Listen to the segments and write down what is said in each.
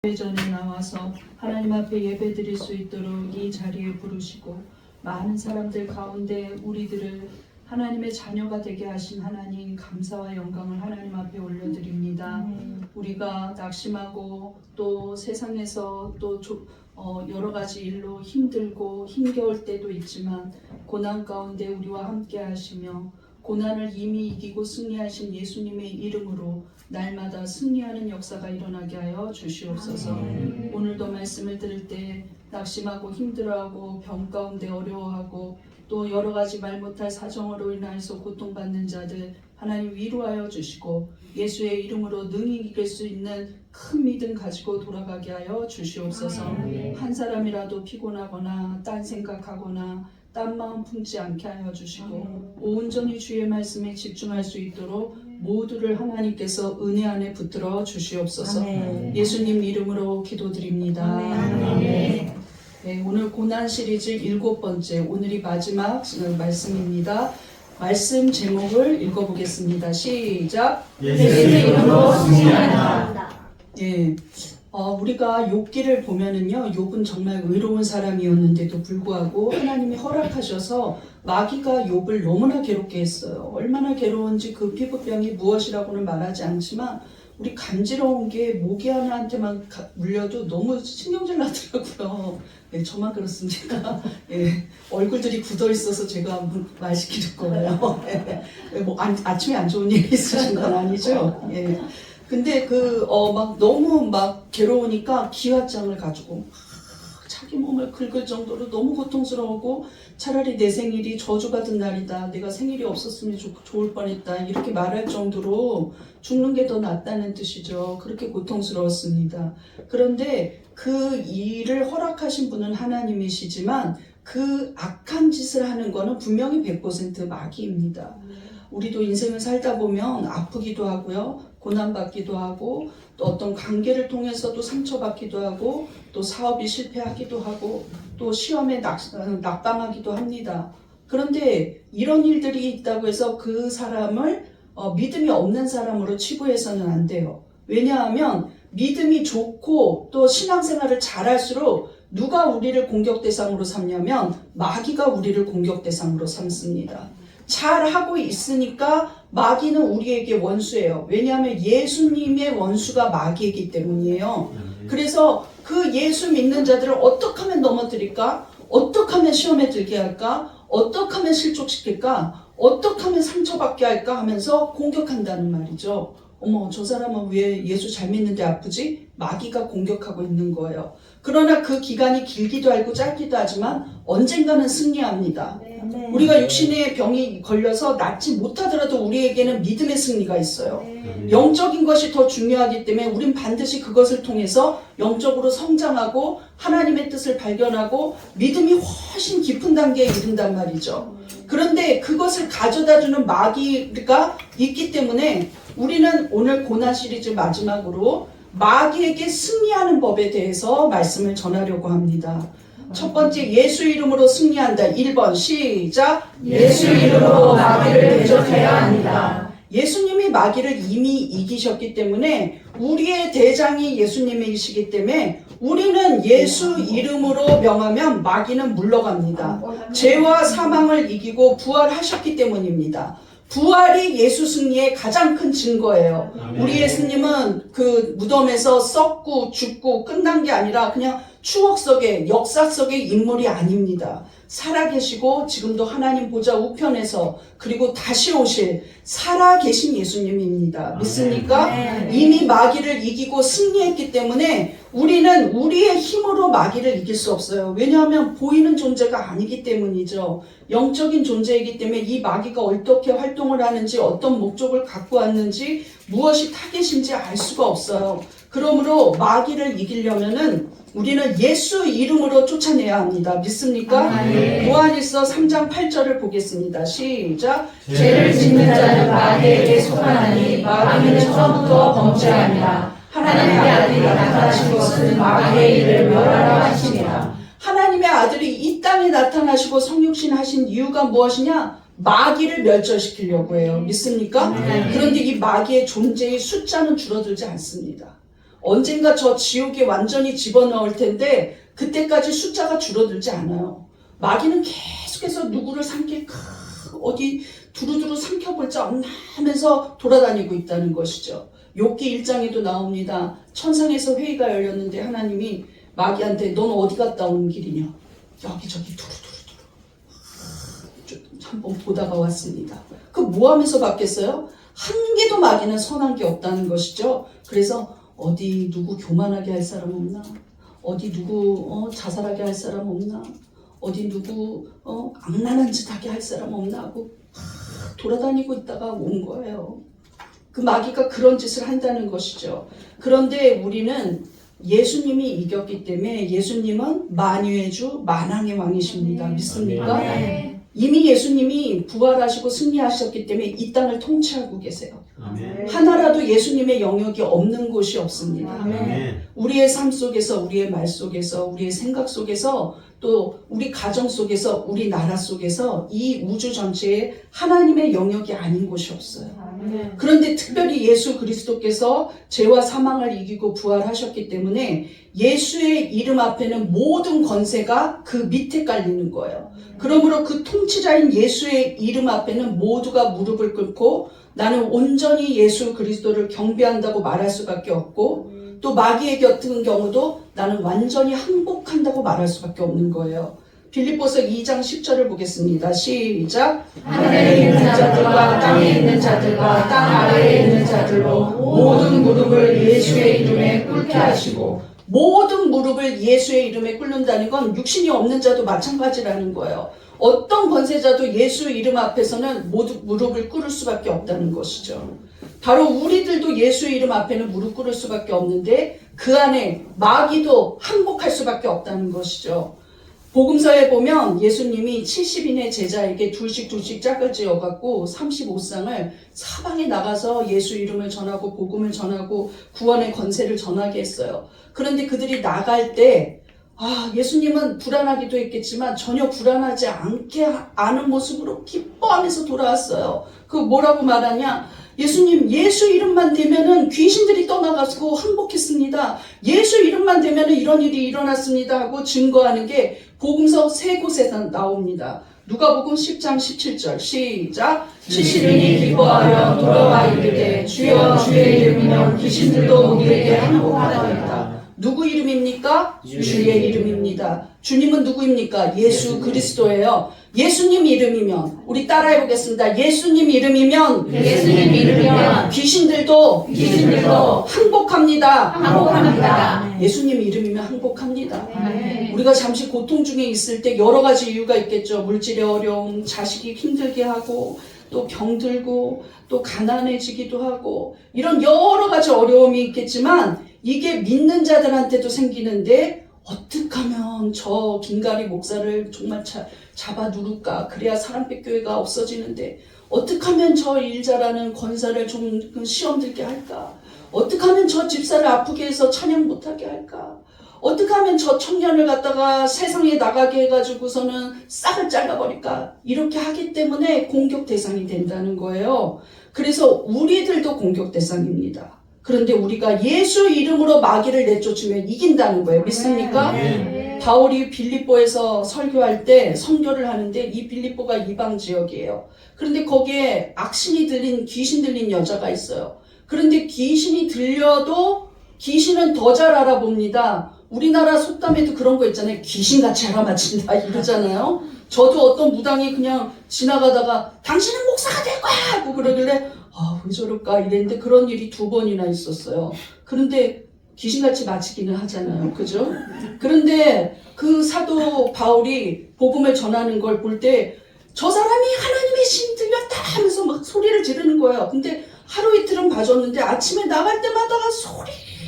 예전에 나와서 하나님 앞에 예배드릴 수 있도록 이 자리에 부르시고 많은 사람들 가운데 우리들을 하나님의 자녀가 되게 하신 하나님, 감사와 영광을 하나님 앞에 올려드립니다. 우리가 낙심하고 또 세상에서 또 여러 가지 일로 힘들고 힘겨울 때도 있지만 고난 가운데 우리와 함께 하시며 고난을 이미 이기고 승리하신 예수님의 이름으로 날마다 승리하는 역사가 일어나게 하여 주시옵소서. 오늘도 말씀을 들을 때 낙심하고 힘들어하고 병 가운데 어려워하고 또 여러 가지 말 못할 사정으로 인하여서 고통받는 자들 하나님 위로하여 주시고 예수의 이름으로 능히 이길 수 있는 큰 믿음 가지고 돌아가게 하여 주시옵소서. 한 사람이라도 피곤하거나 딴 생각하거나 딴 마음 품지 않게 하여 주시고 온전히 주의 말씀에 집중할 수 있도록 모두를 하나님께서 은혜 안에 붙들어 주시옵소서. 예수님 이름으로 기도드립니다. 네, 오늘 고난 시리즈 7번째, 오늘이 마지막 말씀입니다. 말씀 제목을 읽어보겠습니다. 시작. 예수의 이름으로 승리하리라. 예. 우리가 욥기를 보면은요, 욥은 정말 의로운 사람이었는데도 불구하고 하나님이 허락하셔서 마귀가 욥을 너무나 괴롭게 했어요. 얼마나 괴로운지 그 피부병이 무엇이라고는 말하지 않지만 우리 간지러운 게 모기 하나한테만 물려도 너무 신경질 나더라고요. 네, 저만 그렇습니까? 예, 얼굴들이 굳어 있어서 제가 말 시킬 거예요. 뭐 아침에 안 좋은 일이 있으신 건 아니죠? 예. 근데 막 너무 막 괴로우니까 기왓장을 가지고 자기 몸을 긁을 정도로 너무 고통스러우고 차라리 내 생일이 저주받은 날이다. 내가 생일이 없었으면 좋을 뻔했다. 이렇게 말할 정도로 죽는 게 더 낫다는 뜻이죠. 그렇게 고통스러웠습니다. 그런데 그 일을 허락하신 분은 하나님이시지만 그 악한 짓을 하는 거는 분명히 100% 마귀입니다. 우리도 인생을 살다 보면 아프기도 하고요. 고난받기도 하고 또 어떤 관계를 통해서도 상처받기도 하고 또 사업이 실패하기도 하고 또 시험에 낙방하기도 합니다. 그런데 이런 일들이 있다고 해서 그 사람을 믿음이 없는 사람으로 치부해서는 안 돼요. 왜냐하면 믿음이 좋고 또 신앙생활을 잘할수록 누가 우리를 공격 대상으로 삼냐면 마귀가 우리를 공격 대상으로 삼습니다. 잘하고 있으니까 마귀는 우리에게 원수예요. 왜냐하면 예수님의 원수가 마귀이기 때문이에요. 그래서 그 예수 믿는 자들을 어떻게 하면 넘어뜨릴까? 어떻게 하면 시험에 들게 할까? 어떻게 하면 실족시킬까? 어떻게 하면 상처받게 할까? 하면서 공격한다는 말이죠. 어머, 저 사람은 왜 예수 잘 믿는데 아프지? 마귀가 공격하고 있는 거예요. 그러나 그 기간이 길기도 하고 짧기도 하지만 언젠가는 승리합니다. 우리가 육신의 병이 걸려서 낫지 못하더라도 우리에게는 믿음의 승리가 있어요. 영적인 것이 더 중요하기 때문에 우린 반드시 그것을 통해서 영적으로 성장하고 하나님의 뜻을 발견하고 믿음이 훨씬 깊은 단계에 이른단 말이죠. 그런데 그것을 가져다주는 마귀가 있기 때문에 우리는 오늘 고난 시리즈 마지막으로 마귀에게 승리하는 법에 대해서 말씀을 전하려고 합니다. 첫 번째, 예수 이름으로 승리한다. 1번 시작. 예수 이름으로 마귀를 대적해야 합니다. 예수님이 마귀를 이미 이기셨기 때문에 우리의 대장이 예수님이시기 때문에 우리는 예수 이름으로 명하면 마귀는 물러갑니다. 죄와 사망을 이기고 부활하셨기 때문입니다. 부활이 예수 승리의 가장 큰 증거예요. 우리 예수님은 그 무덤에서 썩고 죽고 끝난 게 아니라 그냥 추억 속의 역사 속의 인물이 아닙니다. 살아계시고 지금도 하나님 보좌 우편에서 그리고 다시 오실 살아계신 예수님입니다. 믿습니까? 이미 마귀를 이기고 승리했기 때문에 우리는 우리의 힘으로 마귀를 이길 수 없어요. 왜냐하면 보이는 존재가 아니기 때문이죠. 영적인 존재이기 때문에 이 마귀가 어떻게 활동을 하는지 어떤 목적을 갖고 왔는지 무엇이 타겟인지 알 수가 없어요. 그러므로 마귀를 이기려면은 우리는 예수 이름으로 쫓아내야 합니다. 믿습니까? 요한일서 3장 8절을 보겠습니다. 시작. 죄를 짓는 자는 마귀에게 속하나니 마귀는 처음부터 범죄하니라. 하나님의 아들이 나타나신 것은 마귀의 일을 멸하려 하심이라. 하나님의 아들이 이 땅에 나타나시고 성육신 하신 이유가 무엇이냐? 마귀를 멸절시키려고 해요. 믿습니까? 그런데 이 마귀의 존재의 숫자는 줄어들지 않습니다. 언젠가 저 지옥에 완전히 집어넣을 텐데 그때까지 숫자가 줄어들지 않아요. 마귀는 계속해서 누구를 삼킬까 어디 두루두루 삼켜볼지 없나 하면서 돌아다니고 있다는 것이죠. 욥기 1장에도 나옵니다. 천상에서 회의가 열렸는데 하나님이 마귀한테 넌 어디 갔다 온 길이냐? 여기저기 두루두루두루 한번 보다가 왔습니다. 그 뭐 하면서 봤겠어요? 한 개도 마귀는 선한 게 없다는 것이죠. 그래서 어디 누구 교만하게 할 사람 없나? 어디 누구 자살하게 할 사람 없나? 어디 누구 악랄한 짓 하게 할 사람 없나 하고 돌아다니고 있다가 온 거예요. 그 마귀가 그런 짓을 한다는 것이죠. 그런데 우리는 예수님이 이겼기 때문에 예수님은 만유의 주 만왕의 왕이십니다. 믿습니까? 아멘. 이미 예수님이 부활하시고 승리하셨기 때문에 이 땅을 통치하고 계세요. 아멘. 하나라도 예수님의 영역이 없는 곳이 없습니다. 아멘. 우리의 삶 속에서, 우리의 말 속에서, 우리의 생각 속에서, 또 우리 가정 속에서, 우리 나라 속에서 이 우주 전체에 하나님의 영역이 아닌 곳이 없어요. 그런데 특별히 예수 그리스도께서 죄와 사망을 이기고 부활하셨기 때문에 예수의 이름 앞에는 모든 권세가 그 밑에 깔리는 거예요. 그러므로 그 통치자인 예수의 이름 앞에는 모두가 무릎을 꿇고 나는 온전히 예수 그리스도를 경배한다고 말할 수밖에 없고, 또 마귀의 같은 경우도 나는 완전히 항복한다고 말할 수밖에 없는 거예요. 빌립보서 2장 10절을 보겠습니다. 시작. 하늘에 있는 자들과 땅에 있는 자들과 땅 아래에 있는 자들로 모든 무릎을 예수의 이름에 꿇게 하시고. 모든 무릎을 예수의 이름에 꿇는다는 건 육신이 없는 자도 마찬가지라는 거예요. 어떤 권세자도 예수 이름 앞에서는 모두 무릎을 꿇을 수밖에 없다는 것이죠. 바로 우리들도 예수 이름 앞에는 무릎 꿇을 수밖에 없는데 그 안에 마귀도 항복할 수밖에 없다는 것이죠. 복음서에 보면 예수님이 70인의 제자에게 둘씩 짝을 지어갖고 35쌍을 사방에 나가서 예수 이름을 전하고 복음을 전하고 구원의 권세를 전하게 했어요. 그런데 그들이 나갈 때 예수님은 불안하기도 했겠지만 전혀 불안하지 않게 아는 모습으로 기뻐하면서 돌아왔어요. 그 뭐라고 말하냐? 예수님, 예수 이름만 되면은 귀신들이 떠나가고 항복했습니다. 예수 이름만 되면은 이런 일이 일어났습니다 하고 증거하는 게 복음서 3곳에서 나옵니다. 누가복음 10장 17절 시작. 70인이 기뻐하여 돌아와 이르되 주여 주의 이름이면 귀신들도 우리에게 항복하더이다. 누구 이름입니까? 주의 이름입니다. 주님은 누구입니까? 예수 그리스도예요. 예수님 이름이면 우리 따라해 보겠습니다. 예수님 이름이면 귀신들도 항복합니다. 예수님 이름이면 항복합니다. 우리가 잠시 고통 중에 있을 때 여러 가지 이유가 있겠죠. 물질의 어려움, 자식이 힘들게 하고 또 병들고 또 가난해지기도 하고 이런 여러 가지 어려움이 있겠지만 이게 믿는 자들한테도 생기는데 어떻게 하면 저 김가리 목사를 정말 잡아 누를까? 그래야 사랑빛 교회가 없어지는데 어떻게 하면 저 일 잘하는 권사를 좀 시험 들게 할까? 어떻게 하면 저 집사를 아프게 해서 찬양 못하게 할까? 어떻게 하면 저 청년을 갖다가 세상에 나가게 해가지고서는 싹을 잘라버릴까? 이렇게 하기 때문에 공격 대상이 된다는 거예요. 그래서 우리들도 공격 대상입니다. 그런데 우리가 예수 이름으로 마귀를 내쫓으면 이긴다는 거예요. 믿습니까? 바울이 빌립보에서 설교할 때 선교를 하는데 이 빌립보가 이방 지역이에요. 그런데 거기에 악신이 들린 귀신 들린 여자가 있어요. 그런데 귀신이 들려도 귀신은 더 잘 알아봅니다. 우리나라 속담에도 그런 거 있잖아요. 귀신같이 알아맞힌다 이러잖아요. 저도 어떤 무당이 그냥 지나가다가 당신은 목사가 될 거야 하고 그러길래 왜 저럴까 이랬는데 그런 일이 2번이나 있었어요. 그런데 귀신같이 맞히기는 하잖아요. 그죠? 그런데 그 사도 바울이 복음을 전하는 걸 볼 때 저 사람이 하나님의 신 들렸다 하면서 막 소리를 지르는 거예요. 근데 하루 이틀은 봐줬는데 아침에 나갈 때마다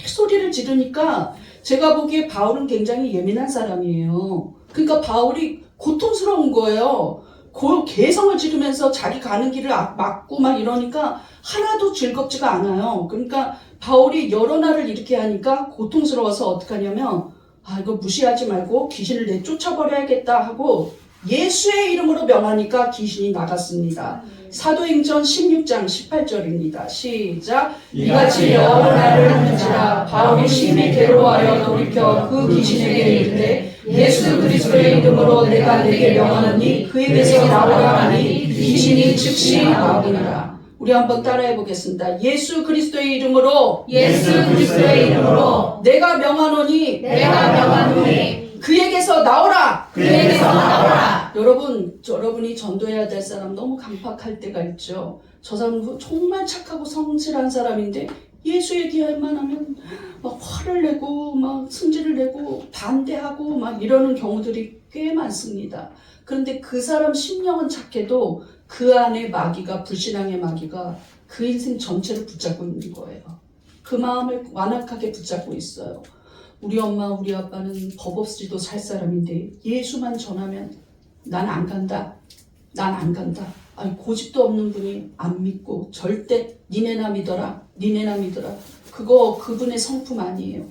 소리를 지르니까 제가 보기에 바울은 굉장히 예민한 사람이에요. 그러니까 바울이 고통스러운 거예요. 개성을 지르면서 자기 가는 길을 막고 막 이러니까 하나도 즐겁지가 않아요. 그러니까 바울이 여러 날을 이렇게 하니까 고통스러워서 어떡하냐면 이거 무시하지 말고 귀신을 내쫓아버려야겠다 하고 예수의 이름으로 명하니까 귀신이 나갔습니다. 사도행전 16장 18절입니다. 시작. 이같이 여러 날을 하는지라 바울이 심히 괴로워하여 돌이켜 그 귀신에게 이르되 예수 그리스도의 이름으로 내가 네게 명하노니 그에게서 나오라 하니 귀신이 즉시 나오니라. 우리 한번 따라해 보겠습니다. 예수 그리스도의 이름으로 내가 명하노니 그에게서 나오라. 여러분이 전도해야 될 사람 너무 강팍할 때가 있죠. 저 사람 정말 착하고 성실한 사람인데 예수 얘기할만 하면 막 화를 내고 막 승질을 내고 반대하고 막 이러는 경우들이 꽤 많습니다. 그런데 그 사람 심령은 착해도 그 안에 마귀가, 불신앙의 마귀가 그 인생 전체를 붙잡고 있는 거예요. 그 마음을 완악하게 붙잡고 있어요. 우리 엄마, 우리 아빠는 법 없이도 살 사람인데 예수만 전하면 난 안 간다. 아니, 고집도 없는 분이 안 믿고 절대 니네나 믿어라. 그거 그분의 성품 아니에요.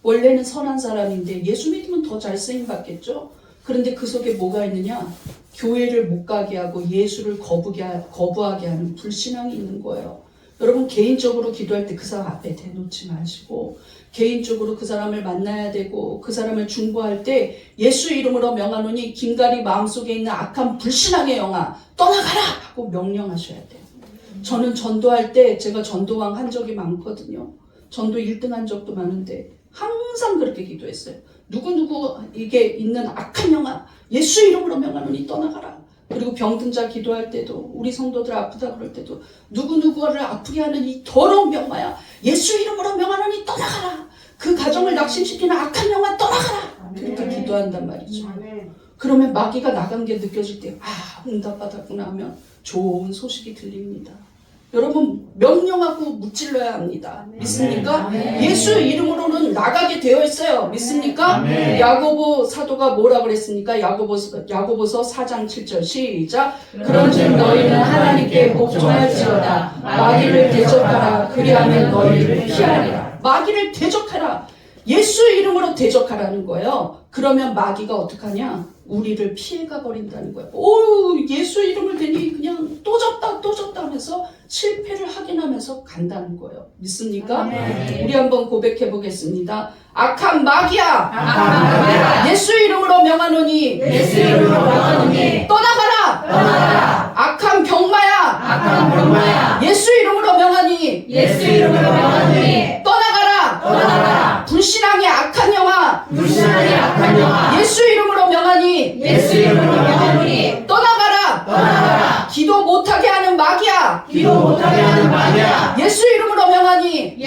원래는 선한 사람인데 예수 믿으면 더 잘 쓰임 받겠죠? 그런데 그 속에 뭐가 있느냐? 교회를 못 가게 하고 예수를 거부하게 하는 불신앙이 있는 거예요. 여러분 개인적으로 기도할 때 그 사람 앞에 대놓지 마시고 개인적으로 그 사람을 만나야 되고 그 사람을 중보할 때 예수 이름으로 명하노니 김갈이 마음속에 있는 악한 불신앙의 영아 떠나가라 하고 명령하셔야 돼요. 저는 전도할 때 제가 전도왕 한 적이 많거든요. 전도 1등 한 적도 많은데 항상 그렇게 기도했어요. 누구 이게 있는 악한 영아 예수 이름으로 명하노니 떠나가라. 그리고 병든 자 기도할 때도 우리 성도들 아프다 그럴 때도 누구를 아프게 하는 이 더러운 병마야 예수 이름으로 명하노니 떠나가라. 그 가정을 낙심시키는 악한 영아 떠나가라. 그렇게 기도한단 말이죠. 그러면 마귀가 나간 게 느껴질 때 응답받았구나 하면 좋은 소식이 들립니다. 여러분 명령하고 무찔러야 합니다. 믿습니까? 예수 이름으로는 나가게 되어 있어요. 믿습니까? 야고보 사도가 뭐라 그랬습니까? 야고보서 4장 7절 시작. 그런즉 너희는 하나님께 복종할지어다. 마귀를 대적하라. 그리하면 너희를 피하리라. 마귀를 대적하라. 예수 이름으로 대적하라는 거예요. 그러면 마귀가 어떡하냐? 우리를 피해가 버린다는 거예요. 예수 이름을 대니 그냥 또 졌다 하면서 실패를 확인하면서 간다는 거예요. 믿습니까? 우리 한번 고백해 보겠습니다. 악한 마귀야. 예수 이름으로 명하노니 떠나가라. 악한 병마야. 예수 이름으로 명하니 떠나가라. 불신앙의 악한 영아 예수 이름으로 명하니 떠나가라. 기도 못하게 하는 마귀야 예수 이름으로 명하니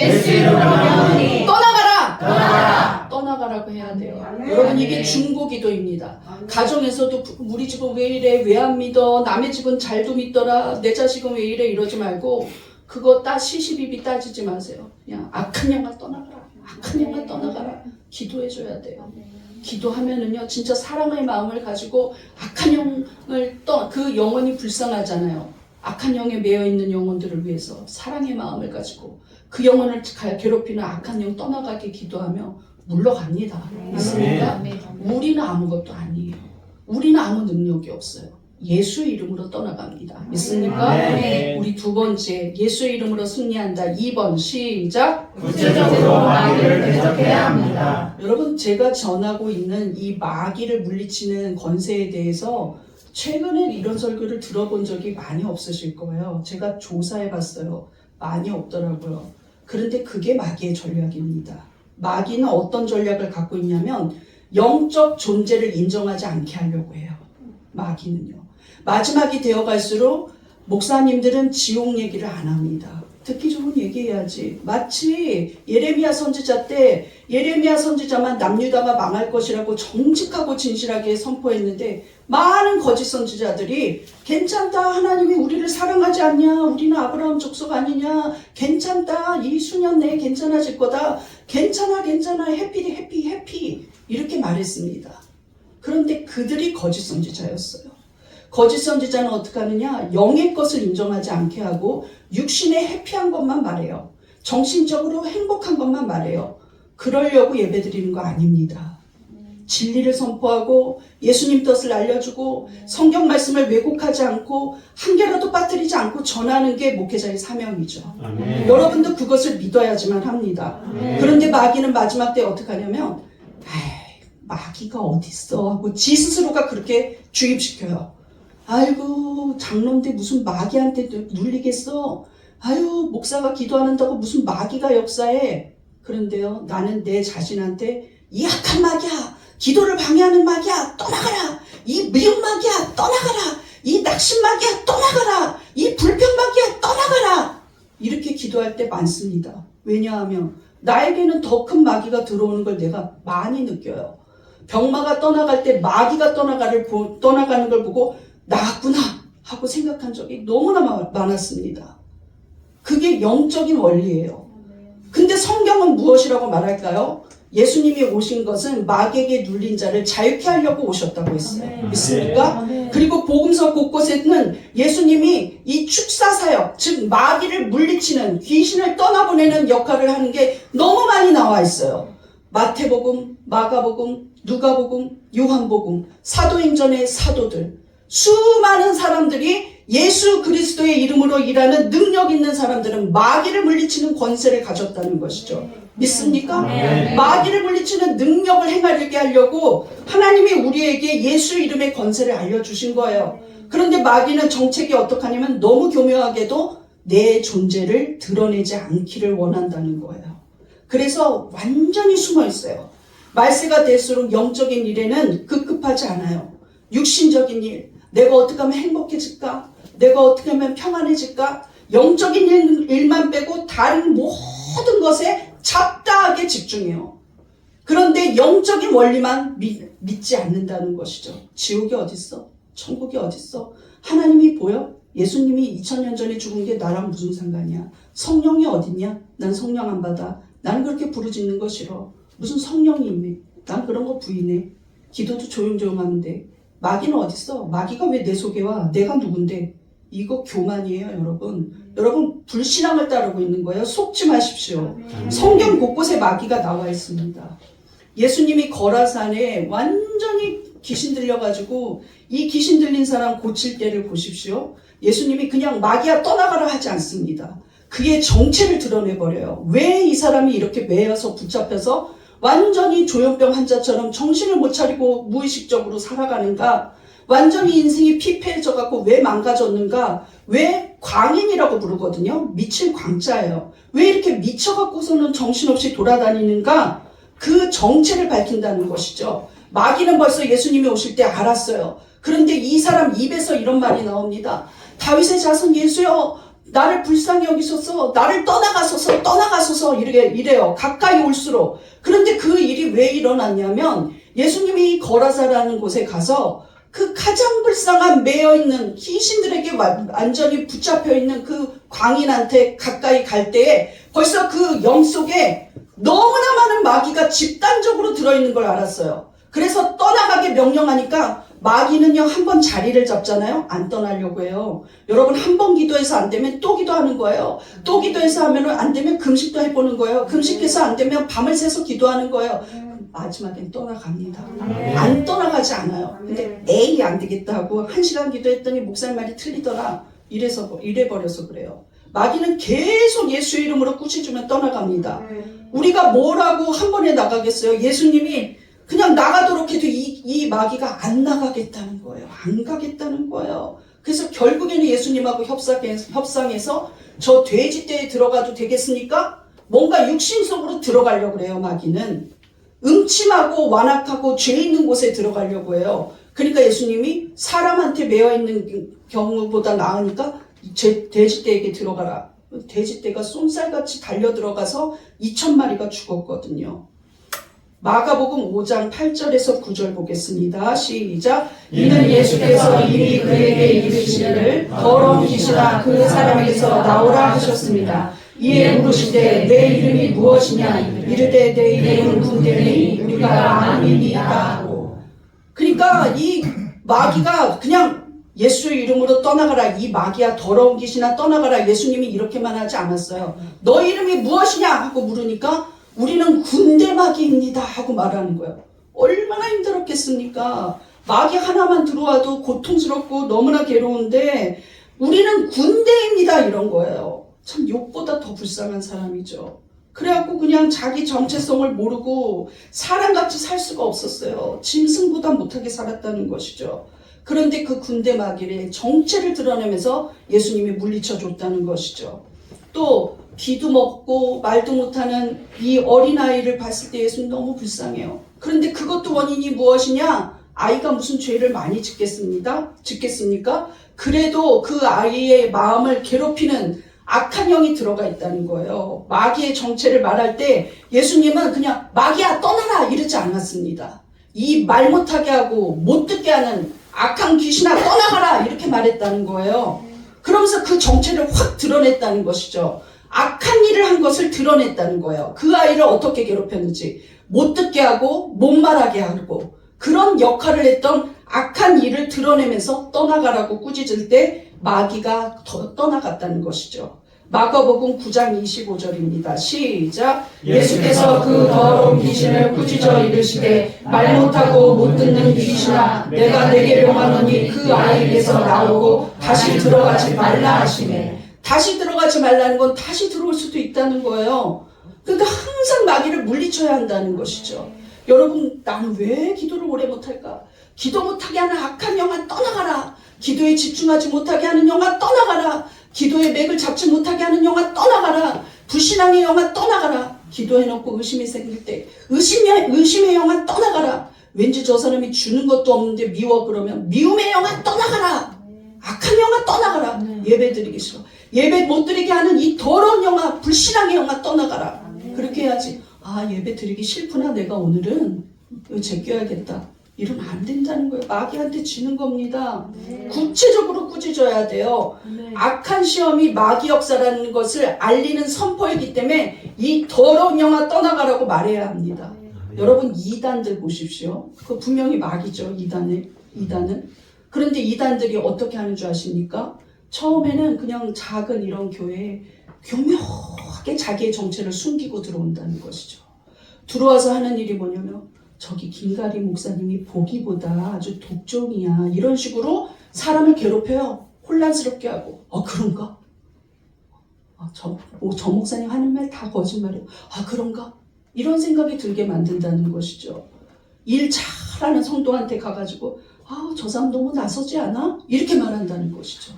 떠나가라고 해야 돼요. 여러분 이게 중보기도입니다. 가정에서도 우리 집은 왜 이래, 왜 안 믿어, 남의 집은 잘도 믿더라, 내 자식은 왜 이래 이러지 말고 그거 시시비비 따지지 마세요. 그냥 악한 영아 떠나가라. 기도해줘야 돼요. 기도하면은요 진짜 사랑의 마음을 가지고 악한 영을 그 영혼이 불쌍하잖아요. 악한 영에 매여 있는 영혼들을 위해서 사랑의 마음을 가지고 그 영혼을 괴롭히는 악한 영 떠나가게 기도하며 물러갑니다. 믿습니까? 우리는 아무것도 아니에요. 우리는 아무 능력이 없어요. 예수 이름으로 떠나갑니다. 믿습니까? 우리 두 번째 예수 이름으로 승리한다. 2번 시작. 구체적으로 마귀를 대적해야 합니다. 여러분 제가 전하고 있는 이 마귀를 물리치는 권세에 대해서 최근에 이런 설교를 들어본 적이 많이 없으실 거예요. 제가 조사해 봤어요. 많이 없더라고요. 그런데 그게 마귀의 전략입니다. 마귀는 어떤 전략을 갖고 있냐면 영적 존재를 인정하지 않게 하려고 해요. 마귀는요. 마지막이 되어갈수록 목사님들은 지옥 얘기를 안 합니다. 듣기 좋은 얘기해야지. 마치 예레미야 선지자 때 예레미야 선지자만 남유다가 망할 것이라고 정직하고 진실하게 선포했는데 많은 거짓 선지자들이 괜찮다, 하나님이 우리를 사랑하지 않냐, 우리는 아브라함 족속 아니냐, 괜찮다, 이 수년 내에 괜찮아질 거다, 괜찮아 해피 이렇게 말했습니다. 그런데 그들이 거짓 선지자였어요. 거짓 선지자는 어떻게 하느냐? 영의 것을 인정하지 않게 하고 육신의 해피한 것만 말해요. 정신적으로 행복한 것만 말해요. 그러려고 예배드리는 거 아닙니다. 진리를 선포하고 예수님 뜻을 알려주고 성경 말씀을 왜곡하지 않고 한 개라도 빠뜨리지 않고 전하는 게 목회자의 사명이죠. 아멘. 여러분도 그것을 믿어야지만 합니다. 그런데 마귀는 마지막 때 어떻게 하냐면 마귀가 어딨어 하고 지 스스로가 그렇게 주입시켜요. 아이고 장로인데 무슨 마귀한테 눌리겠어. 아유 목사가 기도하는다고 무슨 마귀가 역사해. 그런데요 나는 내 자신한테 이 악한 마귀야, 기도를 방해하는 마귀야, 떠나가라. 이 미움 마귀야, 떠나가라. 이 낙심 마귀야, 떠나가라. 이 불평 마귀야, 떠나가라. 이렇게 기도할 때 많습니다. 왜냐하면 나에게는 더 큰 마귀가 들어오는 걸 내가 많이 느껴요. 병마가 떠나갈 때 마귀가 떠나가는 걸 보고 나구나 하고 생각한 적이 너무나 많았습니다. 그게 영적인 원리예요. 근데 성경은 무엇이라고 말할까요? 예수님이 오신 것은 마귀에게 눌린 자를 자유케 하려고 오셨다고 했어요. 믿습니까? 그리고 복음서 곳곳에는 예수님이 이 축사사역, 즉 마귀를 물리치는, 귀신을 떠나보내는 역할을 하는 게 너무 많이 나와 있어요. 마태복음, 마가복음, 누가복음, 요한복음, 사도행전의 사도들, 수많은 사람들이 예수 그리스도의 이름으로 일하는 능력 있는 사람들은 마귀를 물리치는 권세를 가졌다는 것이죠. 믿습니까? 마귀를 물리치는 능력을 행하게 하려고 하나님이 우리에게 예수 이름의 권세를 알려주신 거예요. 그런데 마귀는 정책이 어떻게 하냐면 너무 교묘하게도 내 존재를 드러내지 않기를 원한다는 거예요. 그래서 완전히 숨어 있어요. 말세가 될수록 영적인 일에는 급급하지 않아요. 육신적인 일, 내가 어떻게 하면 행복해질까? 내가 어떻게 하면 평안해질까? 영적인 일만 빼고 다른 모든 것에 잡다하게 집중해요. 그런데 영적인 원리만 믿지 않는다는 것이죠. 지옥이 어딨어? 천국이 어딨어? 하나님이 보여? 예수님이 2000년 전에 죽은 게 나랑 무슨 상관이야? 성령이 어딨냐? 난 성령 안 받아. 나는 그렇게 부르짖는 거 싫어. 무슨 성령이 있네. 난 그런 거 부인해. 기도도 조용조용 하는데 마귀는 어딨어? 마귀가 왜 내 속에 와? 내가 누군데? 이거 교만이에요, 여러분. 여러분 불신앙을 따르고 있는 거예요. 속지 마십시오. 성경 곳곳에 마귀가 나와 있습니다. 예수님이 거라산에 완전히 귀신 들려가지고 이 귀신 들린 사람 고칠 때를 보십시오. 예수님이 그냥 마귀야 떠나가라 하지 않습니다. 그의 정체를 드러내버려요. 왜 이 사람이 이렇게 매여서 붙잡혀서 완전히 조현병 환자처럼 정신을 못 차리고 무의식적으로 살아가는가? 완전히 인생이 피폐해져갖고 왜 망가졌는가? 왜 광인이라고 부르거든요. 미칠 광자예요. 왜 이렇게 미쳐갖고서는 정신없이 돌아다니는가? 그 정체를 밝힌다는 것이죠. 마귀는 벌써 예수님이 오실 때 알았어요. 그런데 이 사람 입에서 이런 말이 나옵니다. 다윗의 자손 예수여, 나를 불쌍히 여기소서, 나를 떠나가소서 이래요. 가까이 올수록. 그런데 그 일이 왜 일어났냐면 예수님이 거라사라는 곳에 가서 그 가장 불쌍한 매여있는 귀신들에게 완전히 붙잡혀있는 그 광인한테 가까이 갈 때에 벌써 그 영 속에 너무나 많은 마귀가 집단적으로 들어있는 걸 알았어요. 그래서 떠나가게 명령하니까 마귀는요, 한 번 자리를 잡잖아요. 안 떠나려고 해요. 여러분, 한 번 기도해서 안 되면 또 기도하는 거예요. 또 기도해서 하면 안 되면 금식도 해보는 거예요. 금식해서 안 되면 밤을 새서 기도하는 거예요. 마지막엔 떠나갑니다. 안 떠나가지 않아요. 근데 에이 안 되겠다 하고 1시간 기도했더니 목사님 말이 틀리더라. 이래버려서 그래요. 마귀는 계속 예수의 이름으로 꾸짖으면 떠나갑니다. 우리가 뭐라고 한 번에 나가겠어요? 예수님이 그냥 나가도록 해도 이 마귀가 안 나가겠다는 거예요. 안 가겠다는 거예요. 그래서 결국에는 예수님하고 협상해서 저 돼지떼에 들어가도 되겠습니까? 뭔가 육신 속으로 들어가려고 그래요. 마귀는 음침하고 완악하고 죄 있는 곳에 들어가려고 해요. 그러니까 예수님이 사람한테 매여있는 경우보다 나으니까 돼지떼에게 들어가라. 돼지떼가 쏜살같이 달려들어가서 2000마리가 죽었거든요. 마가복음 5장 8절에서 9절 보겠습니다. 시작. 이는 예수께서 이미 그에게 이르시기를 더러운 귀신아 그 사람에게서 나오라 하셨습니다. 이에 물으시되 내 이름이 무엇이냐? 이르되 내 이름은 군대니 우리가 아민이다 하고. 그러니까 이 마귀가 그냥 예수의 이름으로 떠나가라. 이 마귀야 더러운 귀신아 떠나가라. 예수님이 이렇게만 하지 않았어요. 너 이름이 무엇이냐? 하고 물으니까 우리는 군대 마귀입니다 하고 말하는 거예요. 얼마나 힘들었겠습니까? 마귀 하나만 들어와도 고통스럽고 너무나 괴로운데 우리는 군대입니다 이런 거예요. 참 욥보다 더 불쌍한 사람이죠. 그래갖고 그냥 자기 정체성을 모르고 사람같이 살 수가 없었어요. 짐승보다 못하게 살았다는 것이죠. 그런데 그 군대 마귀의 정체를 드러내면서 예수님이 물리쳐 줬다는 것이죠. 또 귀도 먹고 말도 못하는 이 어린아이를 봤을 때 예수님 너무 불쌍해요. 그런데 그것도 원인이 무엇이냐? 아이가 무슨 죄를 많이 짓겠습니까? 그래도 그 아이의 마음을 괴롭히는 악한 영이 들어가 있다는 거예요. 마귀의 정체를 말할 때 예수님은 그냥 마귀야 떠나라 이러지 않았습니다. 이 말 못하게 하고 못 듣게 하는 악한 귀신아 떠나가라 이렇게 말했다는 거예요. 그러면서 그 정체를 확 드러냈다는 것이죠. 악한 일을 한 것을 드러냈다는 거예요. 그 아이를 어떻게 괴롭혔는지 못 듣게 하고 못 말하게 하고 그런 역할을 했던 악한 일을 드러내면서 떠나가라고 꾸짖을 때 마귀가 떠나갔다는 것이죠. 마가복음 9장 25절입니다. 시작. 예수께서 그 더러운 귀신을 꾸짖어 이르시되 말 못하고 못 듣는 귀신아 내가 내게 명하노니 그 아이에게서 나오고 다시 들어가지 말라 하시매. 다시 들어가지 말라는 건 다시 들어올 수도 있다는 거예요. 그러니까 항상 마귀를 물리쳐야 한다는 것이죠. 여러분 나는 왜 기도를 오래 못할까? 기도 못하게 하는 악한 영아 떠나가라. 기도에 집중하지 못하게 하는 영아 떠나가라. 기도의 맥을 잡지 못하게 하는 영아 떠나가라. 불신앙의 영아 떠나가라. 기도해놓고 의심이 생길 때 의심의 영아 떠나가라. 왠지 저 사람이 주는 것도 없는데 미워 그러면 미움의 영아 떠나가라. 악한 영아 떠나가라. 예배 드리기 싫어. 예배 못 드리게 하는 이 더러운 영아 불신앙의 영아 떠나가라. 그렇게 해야지. 아 예배 드리기 싫구나. 내가 오늘은 이거 제껴야겠다. 이러면 안 된다는 거예요. 마귀한테 지는 겁니다. 구체적으로 꾸짖어야 돼요. 악한 시험이 마귀 역사라는 것을 알리는 선포이기 때문에 이 더러운 영아 떠나가라고 말해야 합니다. 여러분 이단들 보십시오. 그거 분명히 마귀죠. 이단은. 그런데 이단들이 어떻게 하는 줄 아십니까? 처음에는 그냥 작은 이런 교회에 교묘하게 자기의 정체를 숨기고 들어온다는 것이죠. 들어와서 하는 일이 뭐냐면 저기 김가리 목사님이 보기보다 아주 독종이야. 이런 식으로 사람을 괴롭혀요. 혼란스럽게 하고. 그런가? 저 목사님 하는 말 다 거짓말이에요. 그런가? 이런 생각이 들게 만든다는 것이죠. 일 잘하는 성도한테 가가지고 저 사람 너무 나서지 않아? 이렇게 말한다는 것이죠.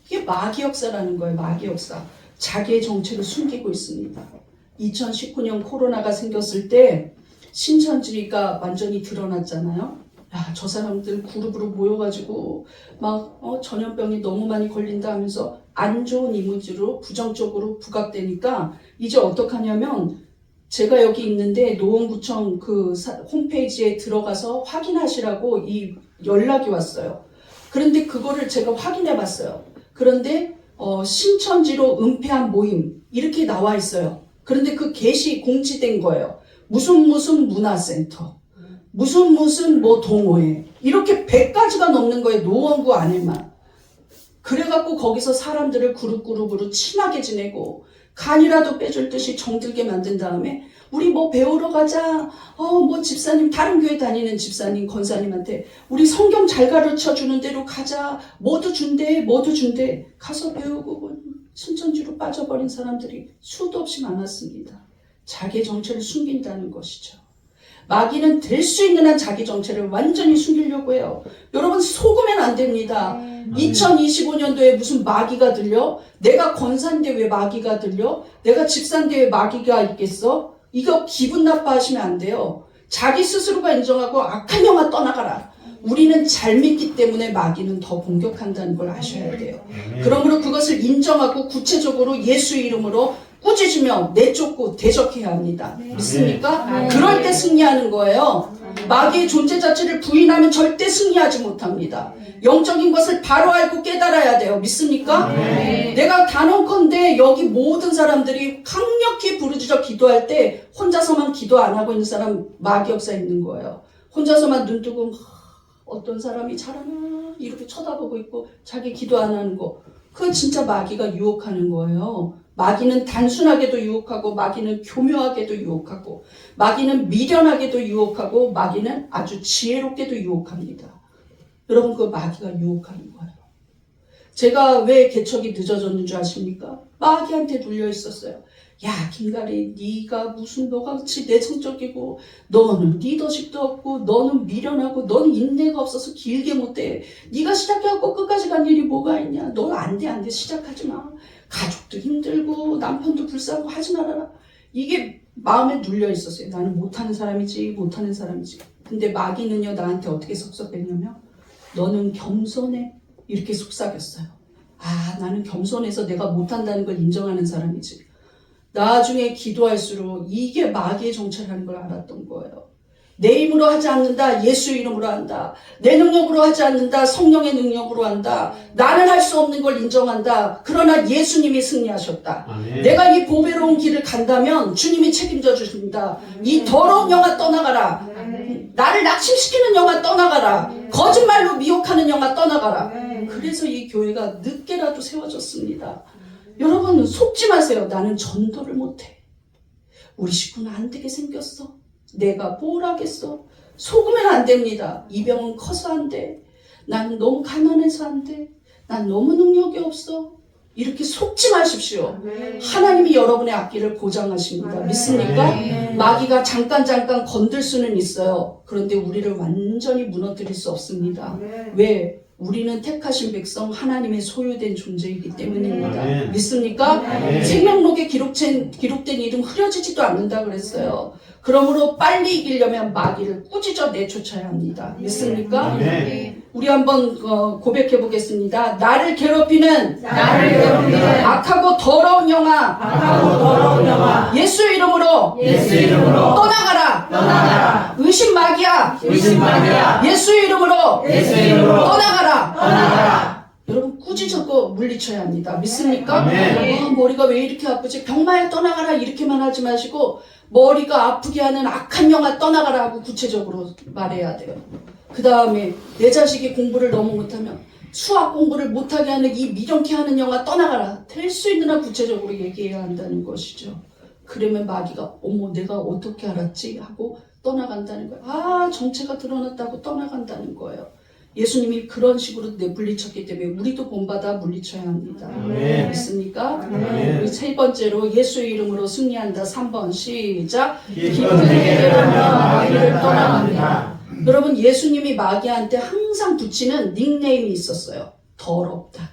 이게 마귀 역사라는 거예요. 마귀 역사. 자기의 정체를 숨기고 있습니다. 2019년 코로나가 생겼을 때 신천지가 완전히 드러났잖아요. 저 사람들 그룹으로 모여가지고 막 전염병이 너무 많이 걸린다 하면서 안 좋은 이미지로 부정적으로 부각되니까 이제 어떡하냐면 제가 여기 있는데 노원구청 그 홈페이지에 들어가서 확인하시라고 이 연락이 왔어요. 그런데 그거를 제가 확인해 봤어요. 그런데 신천지로 은폐한 모임 이렇게 나와 있어요. 그런데 그 게시 공지된 거예요. 무슨 문화센터, 무슨 뭐 동호회 이렇게 100가지가 넘는 거예요. 노원구 안에만. 그래갖고 거기서 사람들을 그룹으로 친하게 지내고 간이라도 빼줄 듯이 정들게 만든 다음에 우리 뭐 배우러 가자. 뭐 집사님 다른 교회 다니는 집사님 권사님한테 우리 성경 잘 가르쳐 주는 대로 가자. 뭐도 준대. 가서 배우고 신천지로 빠져버린 사람들이 수도 없이 많았습니다. 자기의 정체를 숨긴다는 것이죠. 마귀는 될 수 있는 한 자기 정체를 완전히 숨기려고 해요. 여러분 속으면 안 됩니다. 2025년도에 무슨 마귀가 들려? 내가 권사인데 왜 마귀가 들려? 내가 집사인데 왜 마귀가 있겠어? 이거 기분 나빠하시면 안 돼요. 자기 스스로가 인정하고 악한 영아 떠나가라. 우리는 잘 믿기 때문에 마귀는 더 공격한다는 걸 아셔야 돼요. 그러므로 그것을 인정하고 구체적으로 예수 이름으로 꾸짖으며 내쫓고 대적해야 합니다. 믿습니까? 그럴 때 승리하는 거예요. 마귀의 존재 자체를 부인하면 절대 승리하지 못합니다. 영적인 것을 바로 알고 깨달아야 돼요. 믿습니까? 내가 단언컨대 여기 모든 사람들이 강력히 부르짖어 기도할 때 혼자서만 기도 안 하고 있는 사람 마귀 역사 있는 거예요. 혼자서만 눈 뜨고 어떤 사람이 잘하나 이렇게 쳐다보고 있고 자기 기도 안 하는 거. 그거 진짜 마귀가 유혹하는 거예요. 마귀는 단순하게도 유혹하고, 마귀는 교묘하게도 유혹하고, 마귀는 미련하게도 유혹하고, 마귀는 아주 지혜롭게도 유혹합니다. 여러분, 그 마귀가 유혹하는 거예요. 제가 왜 개척이 늦어졌는 줄 아십니까? 마귀한테 눌려 있었어요. 야, 김가리, 네가 무슨 너같이 내성적이고, 너는 리더십도 없고, 너는 미련하고, 너는 인내가 없어서 길게 못해. 네가 시작해갖고 끝까지 간 일이 뭐가 있냐? 너 안 돼, 시작하지 마. 가족도 힘들고 남편도 불쌍하고 하지 말아라. 이게 마음에 눌려 있었어요. 나는 못하는 사람이지. 근데 마귀는요, 나한테 어떻게 속삭였냐면, 너는 겸손해. 이렇게 속삭였어요. 아, 나는 겸손해서 내가 못한다는 걸 인정하는 사람이지. 나중에 기도할수록 이게 마귀의 정체라는 걸 알았던 거예요. 내 힘으로 하지 않는다. 예수 이름으로 한다. 내 능력으로 하지 않는다. 성령의 능력으로 한다. 나는 할 수 없는 걸 인정한다. 그러나 예수님이 승리하셨다. 아멘. 내가 이 보배로운 길을 간다면 주님이 책임져 주십니다. 이 더러운 영화 떠나가라. 나를 낙심시키는 영화 떠나가라. 거짓말로 미혹하는 영화 떠나가라. 그래서 이 교회가 늦게라도 세워졌습니다. 여러분, 속지 마세요. 나는 전도를 못해. 우리 식구는 안 되게 생겼어. 내가 뭘 하겠어. 속으면 안 됩니다. 이 병은 커서 안 돼. 나는 너무 가난해서 안 돼. 난 너무 능력이 없어. 이렇게 속지 마십시오. 하나님이 여러분의 앞길을 보장하십니다. 믿습니까? 마귀가 잠깐 건들 수는 있어요. 그런데 우리를 완전히 무너뜨릴 수 없습니다. 왜? 우리는 택하신 백성, 하나님의 소유된 존재이기 때문입니다. 믿습니까? 생명록에 기록된 이름 흐려지지도 않는다 그랬어요. 그러므로 빨리 이기려면 마귀를 꾸짖어 내쫓아야 합니다. 믿습니까? 우리 한번 고백해 보겠습니다. 나를 괴롭히는 악하고 더러운 영아 예수 이름으로 떠나가라. 의심 마귀야 예수 이름으로 떠나가라. 여러분, 꾸짖고 물리쳐야 합니다. 믿습니까? 머리가 왜 이렇게 아프지? 병마야 떠나가라 이렇게만 하지 마시고, 머리가 아프게 하는 악한 영화 떠나가라 하고 구체적으로 말해야 돼요. 그 다음에 내 자식이 공부를 너무 못하면 수학 공부를 못하게 하는 이 미련케 하는 영화 떠나가라. 될 수 있는 한 구체적으로 얘기해야 한다는 것이죠. 그러면 마귀가 어머 내가 어떻게 알았지? 하고 떠나간다는 거예요. 아, 정체가 드러났다고 떠나간다는 거예요. 예수님이 그런 식으로 물리쳤기 때문에 우리도 본받아 물리쳐야 합니다. 믿습니까? 우리 세 번째로 예수의 이름으로 승리한다. 3번 시작. 기쁘게 일어나며 마귀를 떠나갑니다. 여러분, 예수님이 마귀한테 항상 붙이는 닉네임이 있었어요. 더럽다.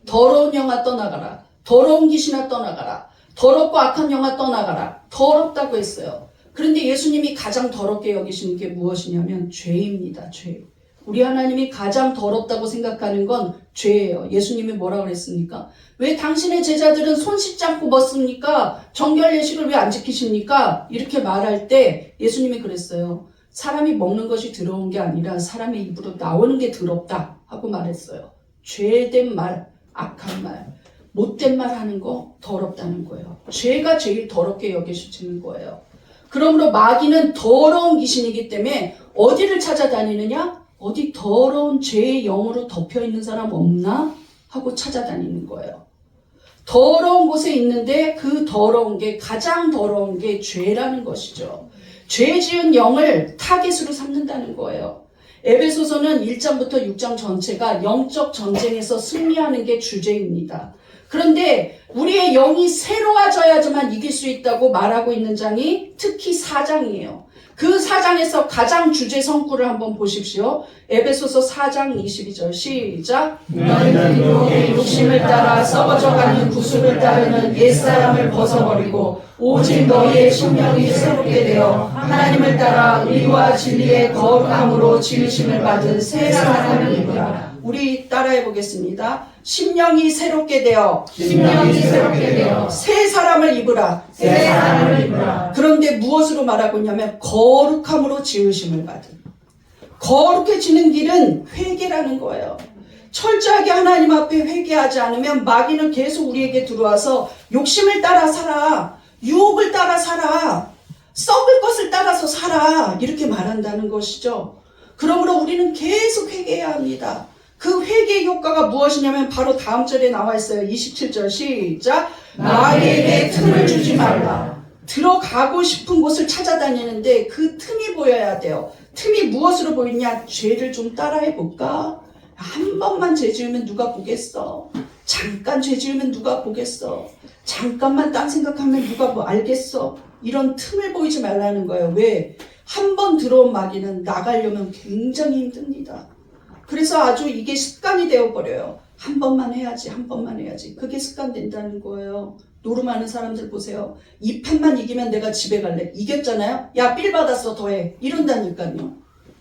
더러운 영아 떠나가라. 더러운 귀신아 떠나가라. 더럽고 악한 영아 떠나가라. 더럽다고 했어요. 그런데 예수님이 가장 더럽게 여기시는 게 무엇이냐면 죄입니다. 죄. 우리 하나님이 가장 더럽다고 생각하는 건 죄예요. 예수님이 뭐라고 그랬습니까? 왜 당신의 제자들은 손 씻지 않고 먹습니까? 정결 예식을 왜 안 지키십니까? 이렇게 말할 때 예수님이 그랬어요. 사람이 먹는 것이 더러운 게 아니라 사람의 입으로 나오는 게 더럽다 하고 말했어요. 죄된 말, 악한 말, 못된 말 하는 거 더럽다는 거예요. 죄가 제일 더럽게 여기시는 거예요. 그러므로 마귀는 더러운 귀신이기 때문에 어디를 찾아다니느냐? 어디 더러운 죄의 영으로 덮여있는 사람 없나? 하고 찾아다니는 거예요. 더러운 곳에 있는데 그 더러운 게, 가장 더러운 게 죄라는 것이죠. 죄 지은 영을 타겟으로 삼는다는 거예요. 에베소서는 1장부터 6장 전체가 영적 전쟁에서 승리하는 게 주제입니다. 그런데 우리의 영이 새로워져야지만 이길 수 있다고 말하고 있는 장이 특히 4장이에요. 그 4장에서 가장 주제 성구를 한번 보십시오. 에베소서 4장 22절 시작. 너희는 유혹의 욕심을 따라 썩어져가는 구습을 따르는 옛사람을 벗어버리고 오직 너희의 심령이 새롭게 되어 하나님을 따라 의와 진리의 거룩함으로 지으심을 받은 새 사람을 입으라. 우리 따라해 보겠습니다. 심령이 새롭게 되어 새 사람을 입으라. 그런데 무엇으로 말하고 있냐면 거룩함으로 지으심을 받은. 거룩해지는 길은 회개라는 거예요. 철저하게 하나님 앞에 회개하지 않으면 마귀는 계속 우리에게 들어와서 욕심을 따라 살아, 유혹을 따라 살아, 썩을 것을 따라서 살아, 이렇게 말한다는 것이죠. 그러므로 우리는 계속 회개해야 합니다. 그 회개의 효과가 무엇이냐면 바로 다음 절에 나와 있어요. 27절 시작. 마귀에게 틈을 주지 말라. 들어가고 싶은 곳을 찾아다니는데 그 틈이 보여야 돼요. 틈이 무엇으로 보이냐? 죄를 좀 따라해 볼까? 한 번만 죄 지으면 누가 보겠어? 잠깐 죄 지으면 누가 보겠어? 잠깐만 딴 생각하면 누가 뭐 알겠어? 이런 틈을 보이지 말라는 거예요. 왜? 한 번 들어온 마귀는 나가려면 굉장히 힘듭니다. 그래서 아주 이게 습관이 되어버려요. 한 번만 해야지, 한 번만 해야지. 그게 습관된다는 거예요. 노름하는 사람들 보세요. 이 판만 이기면 내가 집에 갈래. 이겼잖아요? 야, 삘 받았어, 더해. 이런다니까요.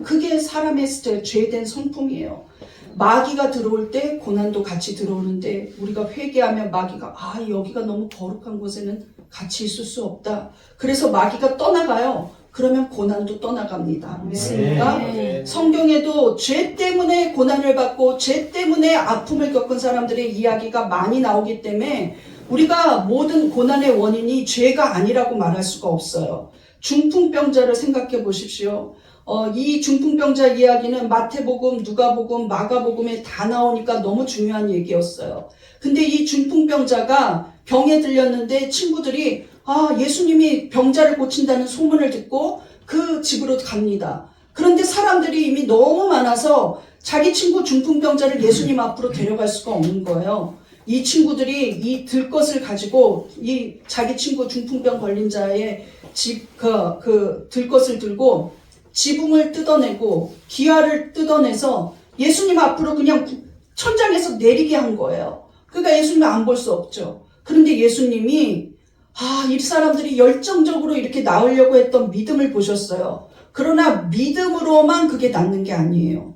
그게 사람의 죄된 성품이에요. 마귀가 들어올 때 고난도 같이 들어오는데 우리가 회개하면 마귀가 여기가 너무 거룩한 곳에는 같이 있을 수 없다. 그래서 마귀가 떠나가요. 그러면 고난도 떠나갑니다. 믿습니까? 네. 성경에도 죄 때문에 고난을 받고 죄 때문에 아픔을 겪은 사람들의 이야기가 많이 나오기 때문에 우리가 모든 고난의 원인이 죄가 아니라고 말할 수가 없어요. 중풍병자를 생각해 보십시오. 이 중풍병자 이야기는 마태복음, 누가복음, 마가복음에 다 나오니까 너무 중요한 얘기였어요. 근데 이 중풍병자가 병에 들렸는데 친구들이 예수님이 병자를 고친다는 소문을 듣고 그 집으로 갑니다. 그런데 사람들이 이미 너무 많아서 자기 친구 중풍병자를 예수님 앞으로 데려갈 수가 없는 거예요. 이 친구들이 이 들것을 가지고 이 자기 친구 중풍병 걸린 자의 그 들것을 들고 지붕을 뜯어내고 기와를 뜯어내서 예수님 앞으로 그냥 천장에서 내리게 한 거예요. 그러니까 예수님은 안 볼 수 없죠. 그런데 예수님이 이 사람들이 열정적으로 이렇게 나오려고 했던 믿음을 보셨어요. 그러나 믿음으로만 그게 낫는 게 아니에요.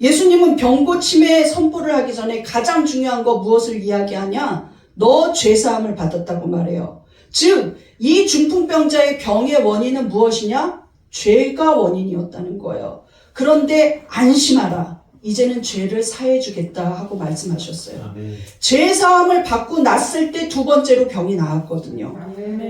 예수님은 병고침의 선포를 하기 전에 가장 중요한 거 무엇을 이야기하냐? 너 죄사함을 받았다고 말해요. 즉, 이 중풍병자의 병의 원인은 무엇이냐? 죄가 원인이었다는 거예요. 그런데 안심하라. 이제는 죄를 사해주겠다 하고 말씀하셨어요. 죄사함을 받고 났을 때 두 번째로 병이 나았거든요.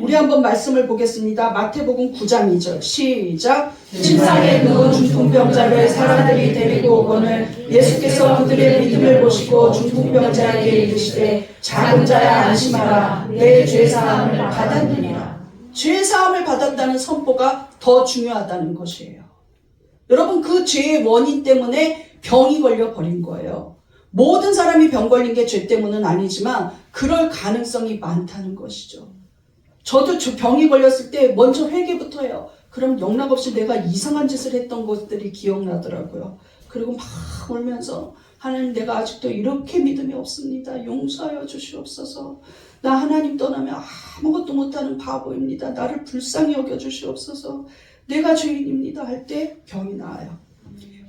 우리 한번 말씀을 보겠습니다. 마태복음 9장 2절 시작. 침상에 누운 중풍병자를 사람들이 데리고 오거늘 예수께서 그들의 믿음을 보시고 중풍병자에게 이르시되 작은 자야 안심하라. 내 죄사함을 받았느니라. 죄사함을 받았다는 선포가 더 중요하다는 것이에요. 여러분, 그 죄의 원인 때문에 병이 걸려버린 거예요. 모든 사람이 병 걸린 게 죄 때문은 아니지만 그럴 가능성이 많다는 것이죠. 저도 병이 걸렸을 때 먼저 회개부터 해요. 그럼 영락없이 내가 이상한 짓을 했던 것들이 기억나더라고요. 그리고 막 울면서 하나님, 내가 아직도 이렇게 믿음이 없습니다. 용서하여 주시옵소서. 나 하나님 떠나면 아무것도 못하는 바보입니다. 나를 불쌍히 여겨주시옵소서. 내가 죄인입니다 할 때 병이 나아요.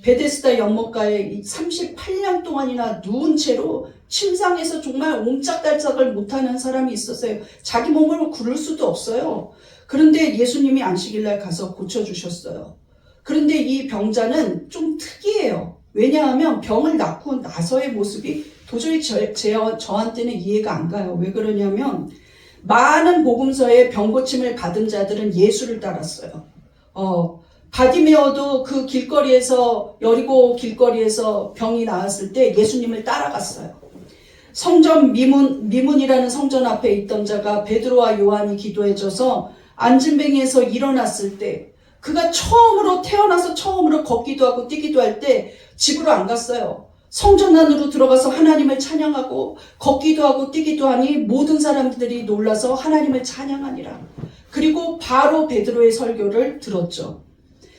베데스다 연못가에 38년 동안이나 누운 채로 침상에서 정말 옴짝달싹을 못하는 사람이 있었어요. 자기 몸을 구를 수도 없어요. 그런데 예수님이 안식일날 가서 고쳐주셨어요. 그런데 이 병자는 좀 특이해요. 왜냐하면 병을 낳고 나서의 모습이 도저히 저한테는 이해가 안 가요. 왜 그러냐면 많은 복음서에 병고침을 받은 자들은 예수를 따랐어요. 바디메어도 그 길거리에서, 여리고 길거리에서 병이 나았을 때 예수님을 따라갔어요. 성전 미문이라는 성전 앞에 있던 자가 베드로와 요한이 기도해줘서 안진뱅이에서 일어났을 때, 그가 태어나서 처음으로 걷기도 하고 뛰기도 할 때 집으로 안 갔어요. 성전 안으로 들어가서 하나님을 찬양하고 걷기도 하고 뛰기도 하니 모든 사람들이 놀라서 하나님을 찬양하니라. 그리고 바로 베드로의 설교를 들었죠.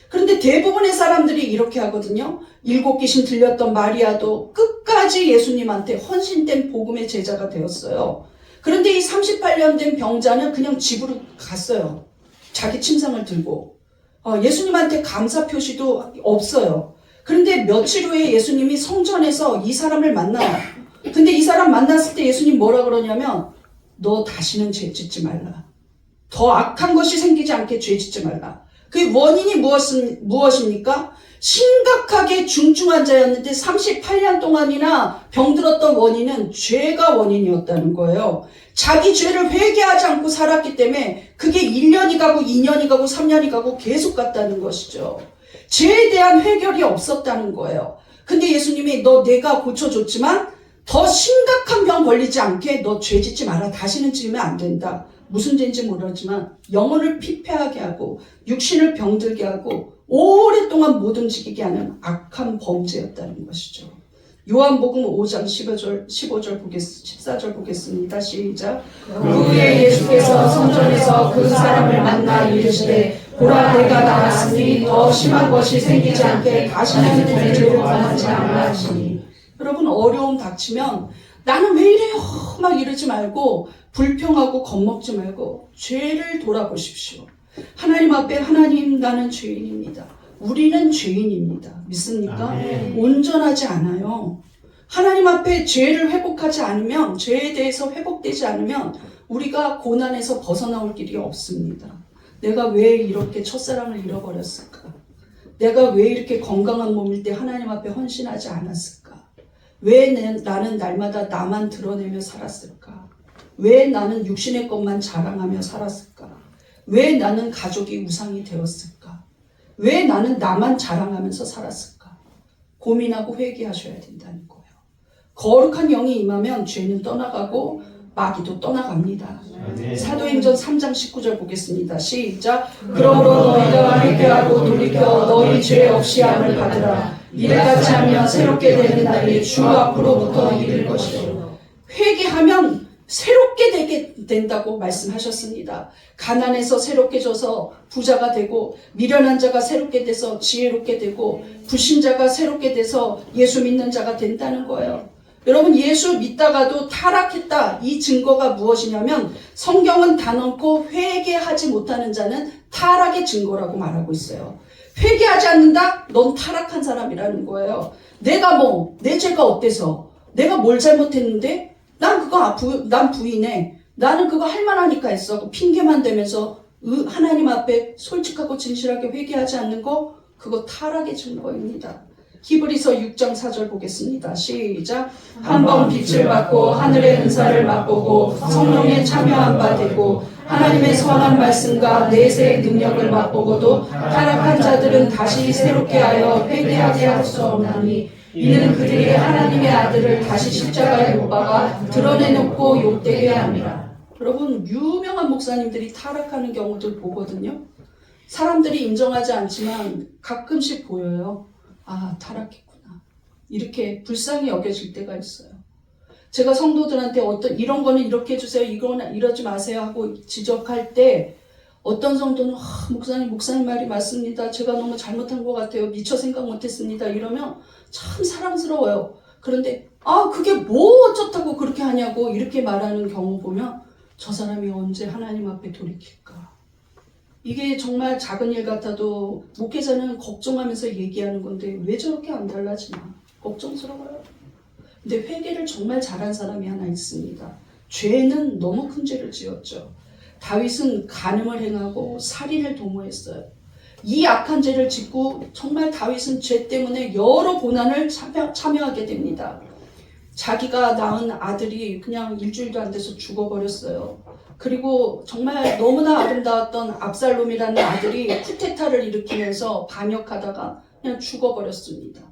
그런데 대부분의 사람들이 이렇게 하거든요. 7 귀신 들렸던 마리아도 끝까지 예수님한테 헌신된 복음의 제자가 되었어요. 그런데 이 38년 된 병자는 그냥 집으로 갔어요. 자기 침상을 들고. 예수님한테 감사 표시도 없어요. 그런데 며칠 후에 예수님이 성전에서 이 사람을 만나요. 근데 이 사람 만났을 때 예수님 뭐라 그러냐면, 너 다시는 죄 짓지 말라. 더 악한 것이 생기지 않게 죄 짓지 말라. 그 원인이 무엇입니까? 심각하게 중증 환자였는데 38년 동안이나 병들었던 원인은 죄가 원인이었다는 거예요. 자기 죄를 회개하지 않고 살았기 때문에 그게 1년이 가고 2년이 가고 3년이 가고 계속 갔다는 것이죠. 죄에 대한 해결이 없었다는 거예요. 근데 예수님이 너 내가 고쳐줬지만 더 심각한 병 걸리지 않게 너 죄 짓지 마라. 다시는 지으면 안 된다. 무슨 죄인지 모르지만 영혼을 피폐하게 하고 육신을 병들게 하고 오랫동안 못 움직이게 하는 악한 범죄였다는 것이죠. 요한복음 5장 15절 14절 보겠습니다. 시작. 그 후에 예수께서 성전에서 그 사람을 만나 이르시되 보라 내가 나았으니 더 심한 것이 생기지 않게 다시는 죄를 범하지 않으라 하시니. 여러분 어려움 닥치면 나는 왜 이래요? 막 이러지 말고 불평하고 겁먹지 말고 죄를 돌아보십시오. 하나님 앞에 하나님 나는 죄인입니다. 우리는 죄인입니다. 믿습니까? 온전하지 않아요. 하나님 앞에 죄를 회복하지 않으면 죄에 대해서 회복되지 않으면 우리가 고난에서 벗어나올 길이 없습니다. 내가 왜 이렇게 첫사랑을 잃어버렸을까? 내가 왜 이렇게 건강한 몸일 때 하나님 앞에 헌신하지 않았을까? 왜 나는 날마다 나만 드러내며 살았을까? 왜 나는 육신의 것만 자랑하며 살았을까? 왜 나는 가족이 우상이 되었을까? 왜 나는 나만 자랑하면서 살았을까? 고민하고 회개하셔야 된다는 거예요. 거룩한 영이 임하면 죄는 떠나가고 마귀도 떠나갑니다. 사도행전 3장 19절 보겠습니다. 시작. 그러므로 너희가 회개하고 돌이켜 너희 죄 없이 함을 받으라. 이같이 하면 새롭게 되는 날이 주 앞으로부터 이를 것이요. 회개하면 새롭게 되게 된다고 말씀하셨습니다. 가난해서 새롭게 져서 부자가 되고 미련한 자가 새롭게 돼서 지혜롭게 되고 불신자가 새롭게 돼서 예수 믿는 자가 된다는 거예요. 여러분 예수 믿다가도 타락했다. 이 증거가 무엇이냐면 성경은 단언코 회개하지 못하는 자는 타락의 증거라고 말하고 있어요. 회개하지 않는다? 넌 타락한 사람이라는 거예요. 내가 내 죄가 어때서? 내가 뭘 잘못했는데? 난 부인해. 나는 그거 할만하니까 했어. 핑계만 대면서 하나님 앞에 솔직하고 진실하게 회개하지 않는 거? 그거 타락의 증거입니다. 히브리서 6장 4절 보겠습니다. 시작. 한번 빛을 받고 하늘의 은사를 맛보고 성령에 참여한 바 되고 하나님의 선한 말씀과 내세의 능력을 맛보고도 타락한 자들은 다시 새롭게 하여 회개하게 할 수 없나니 이는 그들이 하나님의 아들을 다시 십자가에 못 박아 드러내놓고 욕되게 합니다. 여러분 유명한 목사님들이 타락하는 경우들 보거든요. 사람들이 인정하지 않지만 가끔씩 보여요. 아, 타락했구나. 이렇게 불쌍히 여겨질 때가 있어요. 제가 성도들한테 이런 거는 이렇게 해주세요. 이거는 이러지 마세요 하고 지적할 때 어떤 성도는 목사님 말이 맞습니다. 제가 너무 잘못한 것 같아요. 미처 생각 못했습니다. 이러면 참 사랑스러워요. 그런데 그게 뭐 어쩌다고 그렇게 하냐고 이렇게 말하는 경우 보면 저 사람이 언제 하나님 앞에 돌이킬까? 이게 정말 작은 일 같아도 목회자는 걱정하면서 얘기하는 건데 왜 저렇게 안 달라지나 걱정스러워요. 근데 회개를 정말 잘한 사람이 하나 있습니다. 죄는 너무 큰 죄를 지었죠. 다윗은 간음을 행하고 살인을 도모했어요. 이 악한 죄를 짓고 정말 다윗은 죄 때문에 여러 고난을 참여하게 됩니다. 자기가 낳은 아들이 그냥 일주일도 안 돼서 죽어버렸어요. 그리고 정말 너무나 아름다웠던 압살롬이라는 아들이 쿠데타를 일으키면서 반역하다가 그냥 죽어버렸습니다.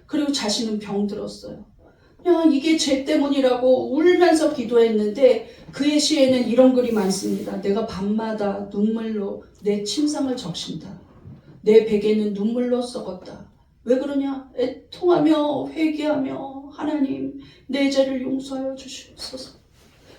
그리고 자신은 병들었어요. 그냥 이게 죄 때문이라고 울면서 기도했는데 그의 시에는 이런 글이 많습니다. 내가 밤마다 눈물로 내 침상을 적신다. 내 베개는 눈물로 썩었다. 왜 그러냐? 애통하며 회개하며 하나님 내 죄를 용서하여 주시옵소서.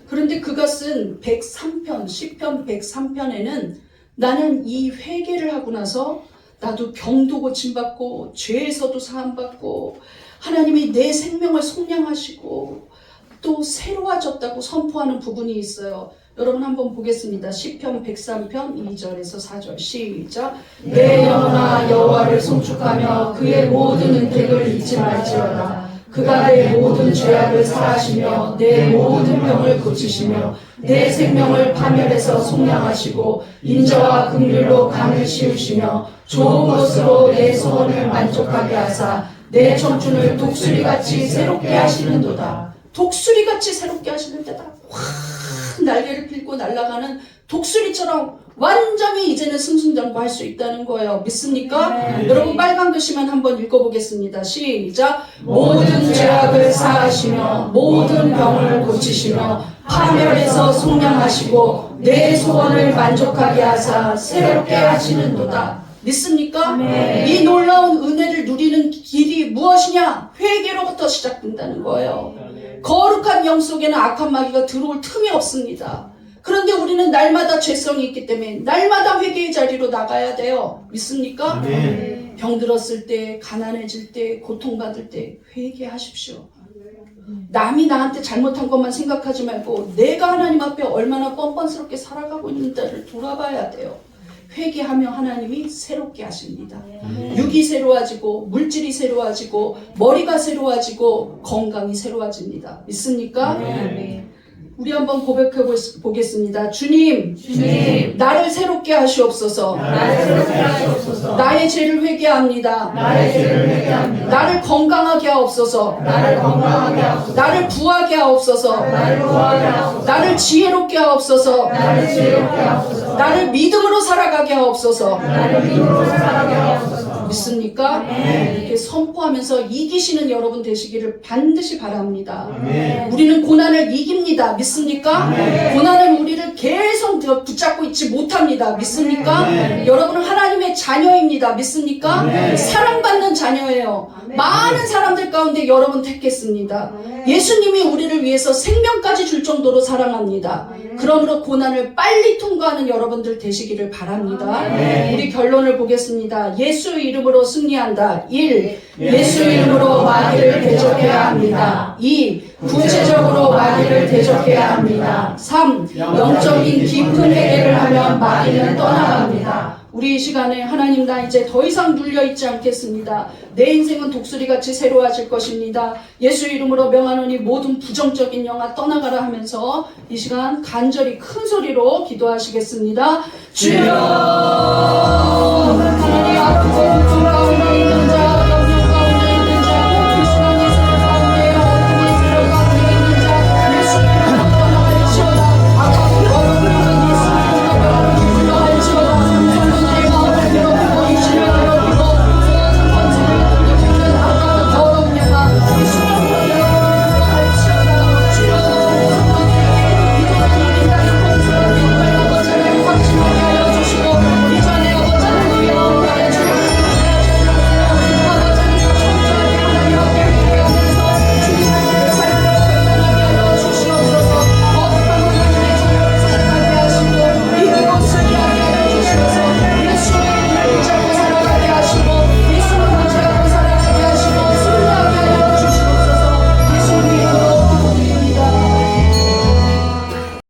그런데 그가 쓴 103편, 시편 103편에는 나는 이 회개를 하고 나서 나도 병도 고침받고 죄에서도 사함받고 하나님이 내 생명을 속량하시고 또 새로워졌다고 선포하는 부분이 있어요. 여러분 한번 보겠습니다. 시편 103편 2절에서 4절 시작. 내 영혼아 여호와를 송축하며 그의 모든 은택을 잊지 말지어다. 그가 내 모든 죄악을 사하시며 내 모든 병을 고치시며 내 생명을 파멸해서 속량하시고 인자와 긍휼로 강을 씌우시며 좋은 것으로 내 소원을 만족하게 하사 내 청춘을 독수리같이 새롭게 하시는도다. 독수리같이 새롭게 하시는 데다 확 날개를 펴고 날아가는 독수리처럼 완전히 이제는 승승장구할 수 있다는 거예요. 믿습니까? 여러분 빨간 글씨만 한번 읽어보겠습니다. 시작. 모든 죄악을 사하시며 모든 병을 고치시며 파멸에서 속량하시고 내 소원을 만족하게 하사 새롭게 하시는도다. 믿습니까? 이 놀라운 은혜를 누리는 길이 무엇이냐? 회개로부터 시작된다는 거예요. 거룩한 영 속에는 악한 마귀가 들어올 틈이 없습니다. 그런데 우리는 날마다 죄성이 있기 때문에 날마다 회개의 자리로 나가야 돼요. 믿습니까? 병 들었을 때, 가난해질 때, 고통받을 때 회개하십시오. 남이 나한테 잘못한 것만 생각하지 말고 내가 하나님 앞에 얼마나 뻔뻔스럽게 살아가고 있는지를 돌아봐야 돼요. 회개하며 하나님이 새롭게 하십니다. 육이 새로워지고 물질이 새로워지고 머리가 새로워지고 건강이 새로워집니다. 믿습니까? 우리 한번 고백해 보겠습니다. 주님, 나를 새롭게 하시옵소서. 나의 죄를 회개합니다. 나를 건강하게 하옵소서. 나를 부하게 하옵소서. 나를 지혜롭게 하옵소서. 나를 믿음으로 살아가게 하옵소서. 믿습니까? 이렇게 선포하면서 이기시는 여러분 되시기를 반드시 바랍니다. 우리는 고난을 이깁니다. 믿습니까? 고난은 우리를 계속 붙잡고 있지 못합니다. 믿습니까? 여러분은 하나님의 자녀입니다. 믿습니까? 사랑받는 자녀예요. 많은 사람들 가운데 여러분 택했습니다. 예수님이 우리를 위해서 생명까지 줄 정도로 사랑합니다. 그러므로 고난을 빨리 통과하는 여러분들 되시기를 바랍니다. 우리 결론을 보겠습니다. 예수 이름으로 승리한다. 1. 예수 이름으로 마귀를 대적해야 합니다. 2. 구체적으로 마귀를 대적해야 합니다. 3. 영적인 깊은 회개를 하면 마귀는 떠나갑니다. 우리 이 시간에 하나님 나 이제 더 이상 눌려있지 않겠습니다. 내 인생은 독수리같이 새로워질 것입니다. 예수 이름으로 명하노니 모든 부정적인 영아 떠나가라 하면서 이 시간 간절히 큰 소리로 기도하시겠습니다. 주여